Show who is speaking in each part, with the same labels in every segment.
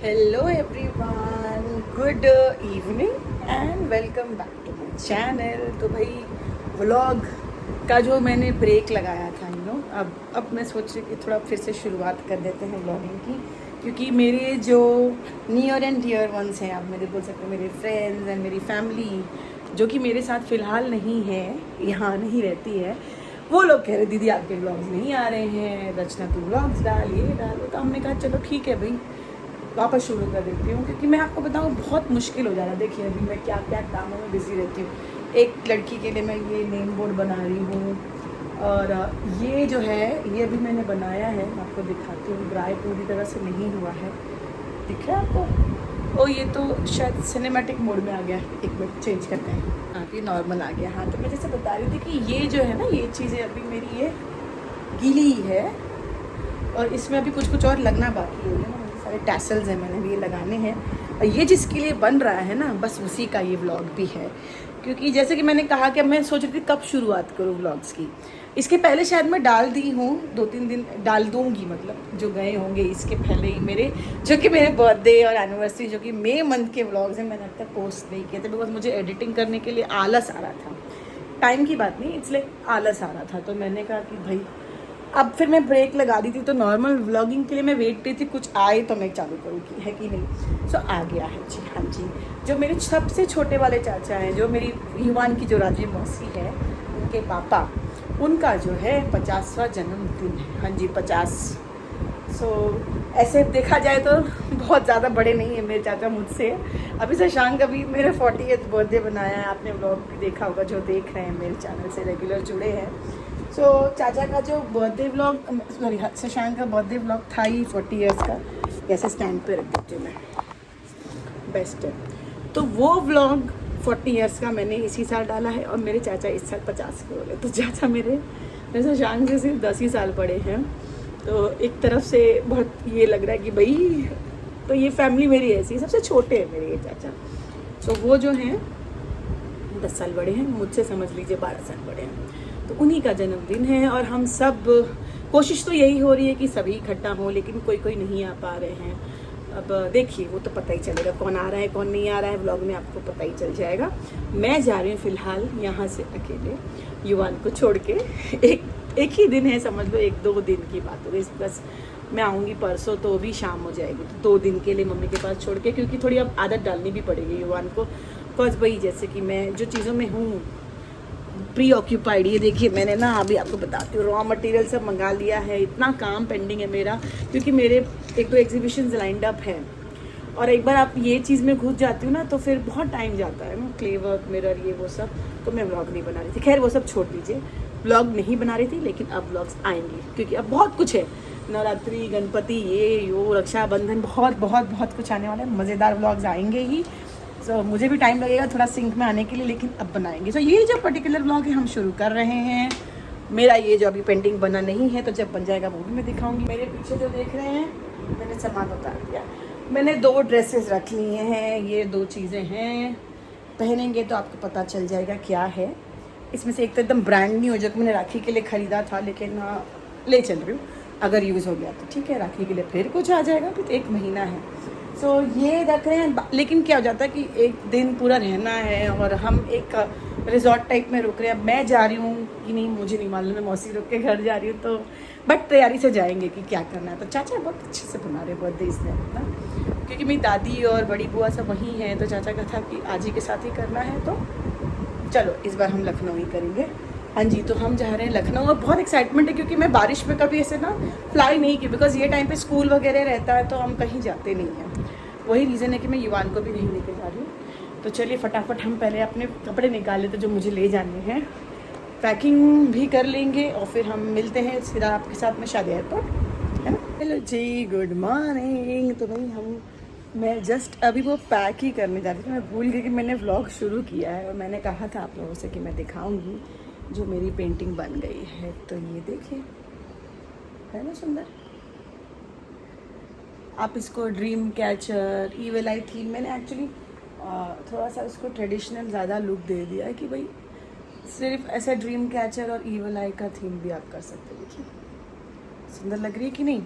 Speaker 1: Hello everyone, good evening and welcome back to my channel. तो भाई vlog का जो मैंने ब्रेक लगाया था अब मैं सोच रही कि थोड़ा फिर से शुरुआत कर देते हैं व्लॉगिंग की, क्योंकि मेरे जो नियर एंड डियर वंस हैं, आप मेरे बोल सकते हैं मेरे फ्रेंड्स एंड मेरी फैमिली जो कि मेरे साथ फ़िलहाल नहीं है, यहाँ नहीं रहती है, वो लोग कह रहे दीदी आपके व्लॉग्स नहीं आ रहे हैं, रचना तू व्लॉग्स डाल, ये डालो। तो हमने कहा चलो ठीक है भाई, वापस शुरू कर देती हूँ, क्योंकि मैं आपको बताऊँ बहुत मुश्किल हो जा रहा है। देखिए अभी मैं क्या क्या कामों में बिज़ी रहती हूँ। एक लड़की के लिए मैं ये नेम बोर्ड बना रही हूँ, और ये जो है ये अभी मैंने बनाया है, आपको दिखाती हूँ। ड्राई पूरी तरह से नहीं हुआ है, दिख रहा है आपको? ओ ये तो शायद सिनेमैटिक मोड में आ गया, एक मिनट चेंज करते हैं। हाँ ये नॉर्मल आ गया। हाँ तो मैं जैसे बता रही थी कि ये जो है ना, ये चीज़ें अभी मेरी ये गीली है और इसमें अभी कुछ कुछ और लगना बाकी है। सारे टैसल्स हैं, मैंने भी ये लगाने हैं, और ये जिसके लिए बन रहा है ना, बस उसी का ये व्लॉग भी है। क्योंकि जैसे कि मैंने कहा कि मैं सोच रही थी कब शुरुआत करूँ व्लॉग्स की। इसके पहले शायद मैं डाल दी हूँ, 2-3 दिन डाल दूँगी, मतलब जो गए होंगे इसके पहले ही मेरे, जो कि मेरे बर्थडे और एनिवर्सरी जो कि मई मंथ के व्लॉग्स हैं, मैंने अब तक पोस्ट नहीं किए थे, बिकॉज मुझे एडिटिंग करने के लिए आलस आ रहा था। टाइम की बात नहीं, इसलिए आलस आ रहा था। तो मैंने कहा कि भाई अब फिर मैं ब्रेक लगा दी थी, तो नॉर्मल व्लॉगिंग के लिए मैं वेट रही थी कुछ आए तो मैं चालू करूँ कि है कि नहीं। सो आ गया है जी। हाँ जी, जो मेरे सबसे छोटे वाले चाचा हैं, जो मेरी युवान की जो राजीव मौसी है, उनके पापा, उनका जो है 50वां जन्मदिन है। हाँ जी 50। ऐसे देखा जाए तो बहुत ज़्यादा बड़े नहीं है मेरे चाचा मुझसे। अभी शशांक अभी मेरे 40th बर्थडे बनाया है, आपने व्लॉग भी देखा होगा, जो देख रहे हैं मेरे चैनल से रेगुलर जुड़े हैं। चाचा का जो बर्थडे व्लॉग, सॉरी शशांक का बर्थडे व्लॉग था ही 40 ईयर्स का। कैसे स्टैंड पे रख देती हूँ मैं, बेस्ट है। तो वो व्लॉग 40 ईयर्स का मैंने इसी साल डाला है, और मेरे चाचा इस साल 50 के हो गए। तो चाचा मेरे शशांक से सिर्फ 10 ही साल बड़े हैं। तो एक तरफ से बहुत ये लग रहा है कि भाई, तो ये फैमिली मेरी ऐसी, सबसे छोटे हैं मेरे ये चाचा। तो वो जो हैं 10 साल बड़े हैं मुझसे, समझ लीजिए 12 साल बड़े हैं। तो उन्हीं का जन्मदिन है, और हम सब, कोशिश तो यही हो रही है कि सभी इकट्ठा हों, लेकिन कोई कोई नहीं आ पा रहे हैं। अब देखिए वो तो पता ही चलेगा कौन आ रहा है कौन नहीं आ रहा है, व्लॉग में आपको पता ही चल जाएगा। मैं जा रही हूँ फ़िलहाल यहाँ से अकेले, युवान को छोड़ के। एक ही दिन है, समझ लो 1-2 दिन की बात हो गई। बस मैं आऊँगी परसों, तो भी शाम हो जाएगी, तो 2 दिन के लिए मम्मी के पास छोड़ के, क्योंकि थोड़ी अब आदत डालनी भी पड़ेगी युवान को। बिकॉज भाई जैसे कि मैं जो चीज़ों में हूँ प्री ऑक्यूपाइड, ये देखिए मैंने ना अभी आपको बताती हूँ, रॉ मटेरियल सब मंगा लिया है, इतना काम पेंडिंग है मेरा, क्योंकि मेरे 1-2 एग्जीबिशंस लाइंड अप है। और एक बार आप ये चीज़ में घुस जाती हूँ ना, तो फिर बहुत टाइम जाता है ना, क्ले वर्क, मिरर, ये वो सब। तो मैं व्लॉग नहीं बना रही थी, खैर वो सब छोड़ दीजिए, व्लॉग नहीं बना रही थी, लेकिन अब व्लॉग्स आएंगे, क्योंकि अब बहुत कुछ है। नवरात्रि, गणपति, ये यो, रक्षाबंधन, बहुत बहुत बहुत कुछ आने वाला है, मज़ेदार व्लॉग्स आएंगे ही। मुझे भी टाइम लगेगा थोड़ा सिंक में आने के लिए, लेकिन अब बनाएंगे। ये जो पर्टिकुलर व्लॉग है हम शुरू कर रहे हैं। मेरा ये जो अभी पेंटिंग बना नहीं है, तो जब बन जाएगा वो भी मैं दिखाऊंगी। मेरे पीछे जो देख रहे हैं, मैंने सामान उतार दिया। मैंने 2 ड्रेसेस रख लिए हैं, ये 2 चीज़ें हैं, पहनेंगे तो आपको पता चल जाएगा क्या है। इसमें से एक तो एकदम ब्रांड न्यू, जो कि मैंने राखी के लिए ख़रीदा था, लेकिन ले चल रही हूँ, अगर यूज़ हो गया तो ठीक है, राखी के लिए फिर कुछ आ जाएगा, फिर 1 महीना है। ये रख रहे हैं। लेकिन क्या हो जाता है कि एक दिन पूरा रहना है, और हम एक रिजॉर्ट टाइप में रुक रहे हैं। मैं जा रही हूँ कि नहीं मुझे नहीं मालूम, मैं मौसी रुक के घर जा रही हूँ, तो बट तैयारी से जाएंगे कि क्या करना है। तो चाचा बहुत अच्छे से बना रहे बर्थडे इसने अपना, क्योंकि मेरी दादी और बड़ी बुआ सब वहीं हैं, तो चाचा का था कि आज ही के साथ ही करना है। तो चलो इस बार हम लखनऊ ही करेंगे। हाँ जी, तो हम जा रहे हैं लखनऊ, और बहुत एक्साइटमेंट है, क्योंकि मैं बारिश में कभी ऐसे ना फ्लाई नहीं की, बिकॉज ये टाइम पे स्कूल वगैरह रहता है, तो हम कहीं जाते नहीं हैं। वही रीज़न है कि मैं युवान को भी नहीं लेके जा रही हूँ। तो चलिए फटाफट हम पहले अपने कपड़े निकाल लेते जो मुझे ले जाने हैं, पैकिंग भी कर लेंगे, और फिर हम मिलते हैं सीधा आपके साथ में शादी एयरपोर्ट, है ना। हेलो जी, गुड मॉर्निंग। तो भाई मैं जस्ट अभी वो पैक ही करने जा रही थी, मैं भूल गई कि मैंने व्लॉग शुरू किया है, और मैंने कहा था आप लोगों से कि मैं दिखाऊंगी जो मेरी पेंटिंग बन गई है। तो ये देखिए, है ना सुंदर। आप इसको ड्रीम कैचर, ईविल आई थीम, मैंने एक्चुअली थोड़ा सा उसको ट्रेडिशनल ज़्यादा लुक दे दिया है, कि भाई सिर्फ ऐसा ड्रीम कैचर और ईविल आई का थीम भी आप कर सकते हो। देखिए सुंदर लग रही है कि नहीं।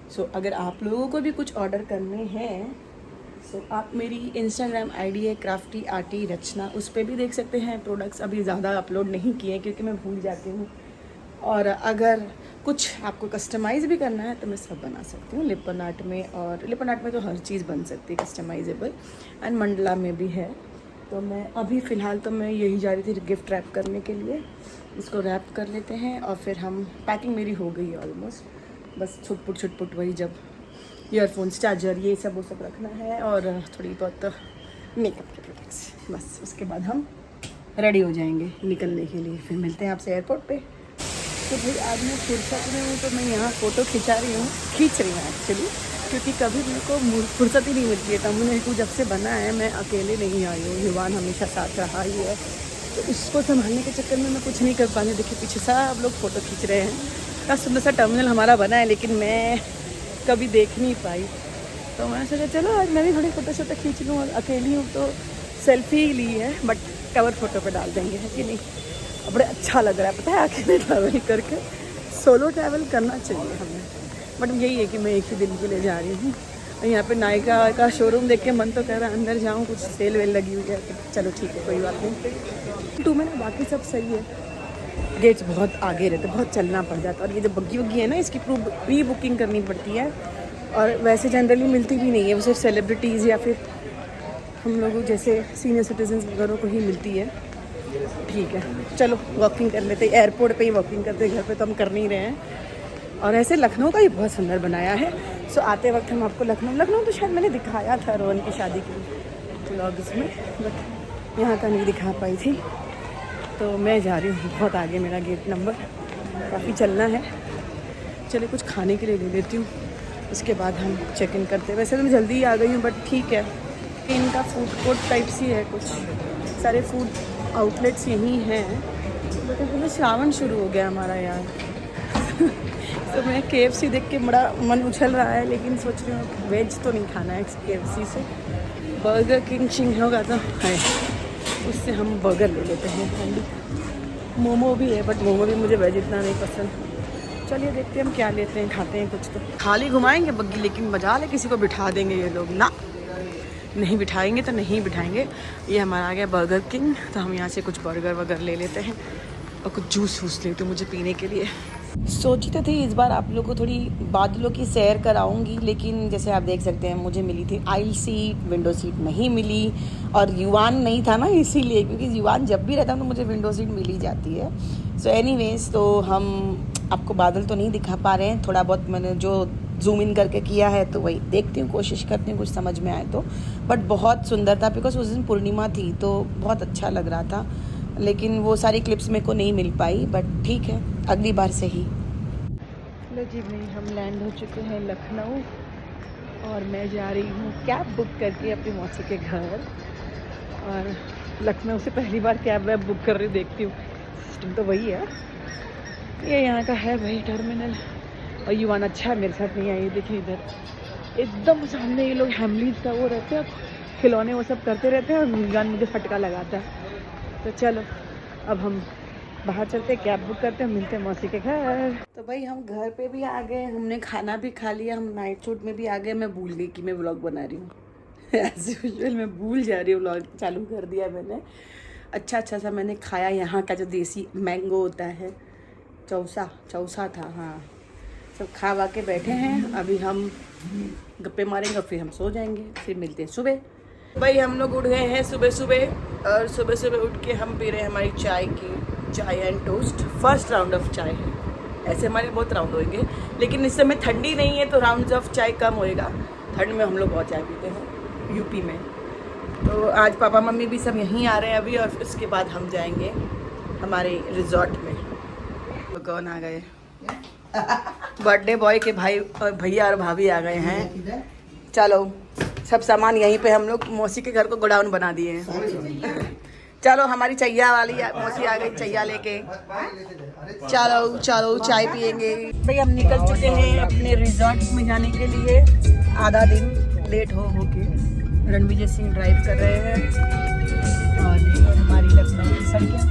Speaker 1: सो अगर आप लोगों को भी कुछ ऑर्डर करने हैं सो आप मेरी इंस्टाग्राम आईडी है क्राफ्टी आर्टी रचना, उस पर भी देख सकते हैं। प्रोडक्ट्स अभी ज़्यादा अपलोड नहीं किए क्योंकि मैं भूल जाती हूँ। और अगर कुछ आपको कस्टमाइज़ भी करना है तो मैं सब बना सकती हूँ लिपन आर्ट में, और लिपन आर्ट में तो हर चीज़ बन सकती है कस्टमाइजेबल, एंड मंडला में भी है। तो मैं अभी फ़िलहाल तो मैं यही जा रही थी गिफ्ट रैप करने के लिए। इसको रैप कर लेते हैं और फिर हम, पैकिंग मेरी हो गई है ऑलमोस्ट, बस छुटपुट वही जब ईयरफोन्स चार्जर ये सब वो सब रखना है और थोड़ी बहुत मेकअप के प्रोडक्ट्स, बस उसके बाद हम रेडी हो जाएंगे निकलने के लिए। फिर मिलते हैं आपसे एयरपोर्ट पे। तो भाई आज मैं फुर्सत में हूँ तो मैं यहाँ फ़ोटो खींच रही हूँ एक्चुअली, क्योंकि कभी मेरे को फुर्सत ही नहीं मिलती है। तमिल जब से बना है मैं अकेले नहीं आई हूँ, युवान हमेशा साथ रहा ही है, तो इसको संभालने के चक्कर में मैं कुछ नहीं कर पाती। देखिए पीछे सब लोग फ़ोटो खींच रहे हैं। इतना सुंदर सा टर्मिनल हमारा बना है लेकिन मैं कभी देख नहीं पाई, तो मैंने सोचा चलो आज मैं भी थोड़ी फ़ोटो खींच लूँ। और अकेली हूँ तो सेल्फी ही ली है, बट कवर फ़ोटो पे डाल देंगे, है कि नहीं। बड़े अच्छा लग रहा है, पता है अकेले ट्रैवल करके। सोलो ट्रैवल करना चाहिए हमें, बट यही है कि मैं एक ही दिन के लिए जा रही हूँ। और यहाँ पे नायका का शोरूम देख के मन तो कह रहा है अंदर जाऊँ, कुछ सेल वेल लगी हुई है, तो चलो ठीक है कोई बात नहीं। 2 में बाकी सब सही है, गेट्स बहुत आगे रहते, बहुत चलना पड़ जाता है। और ये जो बग्गी वग्गी है ना, इसकी प्री बुकिंग करनी पड़ती है, और वैसे जनरली मिलती भी नहीं है, वो सिर्फ सेलिब्रिटीज़ या फिर हम लोगों जैसे सीनियर सिटीजन्स वगैरह को ही मिलती है। ठीक है चलो वॉकिंग कर लेते, एयरपोर्ट पे ही वॉकिंग करते, घर पे तो हम कर नहीं रहे हैं। और ऐसे लखनऊ का ही बहुत सुंदर बनाया है। सो आते वक्त हम आपको लखनऊ तो शायद मैंने दिखाया था रोहन की शादी के व्लॉग्स में, बट यहाँ का नहीं दिखा पाई थी। तो मैं जा रही हूँ, बहुत आगे मेरा गेट नंबर, काफ़ी चलना है। चलिए कुछ खाने के लिए ले लेती हूँ, उसके बाद हम चेक इन करते हैं। वैसे तो मैं जल्दी ही आ गई हूँ, बट ठीक है, इनका फूड कोर्ट टाइप सी है, कुछ सारे फूड आउटलेट्स यहीं हैं। बट श्रावण शुरू हो गया हमारा यार तो मैं KFC देख के बड़ा मन उछल रहा है, लेकिन सोच रही हूँ वेज तो नहीं खाना है KFC से। बर्गर किंग होगा तो है, उससे हम बर्गर ले लेते हैं। मोमो भी है, बट मोमो भी मुझे वेज इतना नहीं पसंद। चलिए देखते हैं हम क्या लेते हैं, खाते हैं कुछ। तो खाली घुमाएंगे बग्गी, लेकिन मजा ले किसी को बिठा देंगे ये लोग ना, नहीं बिठाएंगे तो नहीं बिठाएंगे। ये हमारा आ गया बर्गर किंग, तो हम यहाँ से कुछ बर्गर वगैरह ले लेते हैं और कुछ जूस वूस लेते हैं मुझे पीने के लिए। सोची तो थी इस बार आप लोगों को थोड़ी बादलों की सैर कराऊंगी, लेकिन जैसे आप देख सकते हैं मुझे मिली थी आइल सीट, विंडो सीट नहीं मिली। और युवान नहीं था ना, इसीलिए, क्योंकि युवान जब भी रहता है तो मुझे विंडो सीट मिल ही जाती है। सो एनीवेज, तो हम आपको बादल तो नहीं दिखा पा रहे हैं, थोड़ा बहुत मैंने जो जूम इन करके किया है तो वही देखती हूँ, कोशिश करती हूँ कुछ समझ में आए तो। बट बहुत सुंदर था, बिकॉज उस दिन पूर्णिमा थी तो बहुत अच्छा लग रहा था, लेकिन वो सारी क्लिप्स मेरे को नहीं मिल पाई। बट ठीक है, अगली बार से ही। चलो जी भाई, हम लैंड हो चुके हैं लखनऊ, और मैं जा रही हूँ कैब बुक करके अपनी मौसी के घर। और लखनऊ से पहली बार कैब वैब बुक कर रही हूँ, देखती हूँ सिस्टम तो वही है। ये यहाँ का है भाई टर्मिनल। और युवान अच्छा है, मेरे साथ नहीं आई। देखिए इधर एकदम सामने ये लोग हैमलीज का वो रहते हैं, खिलौने वो सब करते रहते हैं, और युवान मुझे फटका लगाता है। तो चलो अब हम बाहर चलते, कैब बुक करते हैं, मिलते हैं मौसी के घर। तो भाई हम घर पे भी आ गए, हमने खाना भी खा लिया, हम नाइट शूट में भी आ गए। मैं भूल गई कि मैं व्लॉग बना रही हूँ एज यूजुअल मैं भूल जा रही हूँ, व्लॉग चालू कर दिया मैंने। अच्छा सा मैंने खाया, यहाँ का जो देसी मैंगो होता है, चौसा था, हाँ। सब खा वा के बैठे हैं, अभी हम गप्पे मारेंगे, फिर हम सो जाएंगे, फिर मिलते हैं सुबह। भाई हम लोग उठ गए हैं सुबह, और सुबह उठ के हम पी रहे हैं हमारी चाय and toast. First round of चाय है, ऐसे हमारे बहुत राउंड होंगे, लेकिन इस समय ठंडी नहीं है तो राउंड ऑफ चाय कम होएगा। ठंड में हम लोग बहुत चाय पीते हैं यूपी में। तो आज पापा मम्मी भी सब यहीं आ रहे हैं अभी, और उसके बाद हम जाएंगे हमारे रिजॉर्ट में। तो कौन आ गए? बर्थडे बॉय के भाई और भैया और भाभी आ गए हैं। चलो सब सामान यहीं पे हम लोग मौसी के घर को गोडाउन बना दिए हैं। चलो हमारी चैया वाली मौसी आ गई चैया लेके। चलो चाय पियेंगे। भाई हम निकल चुके हैं अपने रिजॉर्ट में जाने के लिए, आधा दिन लेट हो के। रणविजय सिंह ड्राइव कर रहे हैं, और हमारी लखनऊ की सड़कें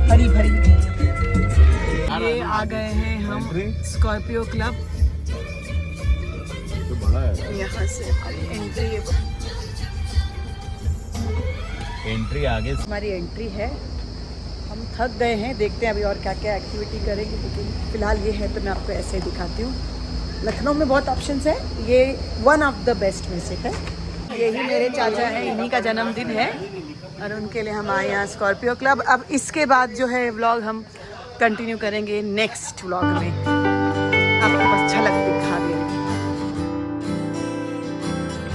Speaker 1: हरी भरी। ये आ गए हैं हम स्कॉर्पियो क्लब,
Speaker 2: बड़ा है।
Speaker 1: यहाँ से
Speaker 2: एंट्री आगे से।
Speaker 1: हमारी एंट्री है। हम थक गए हैं, देखते हैं अभी और क्या क्या एक्टिविटी करेंगे, लेकिन फ़िलहाल ये है तो मैं आपको ऐसे ही दिखाती हूँ। लखनऊ में बहुत ऑप्शंस है, ये वन ऑफ द बेस्ट में से है। यही मेरे चाचा हैं, इन्हीं का जन्मदिन है और उनके लिए हम आए यहाँ स्कॉर्पियो क्लब। अब इसके बाद जो है व्लॉग हम कंटिन्यू करेंगे नेक्स्ट व्लॉग में, आपको बस झलक दिखा दें।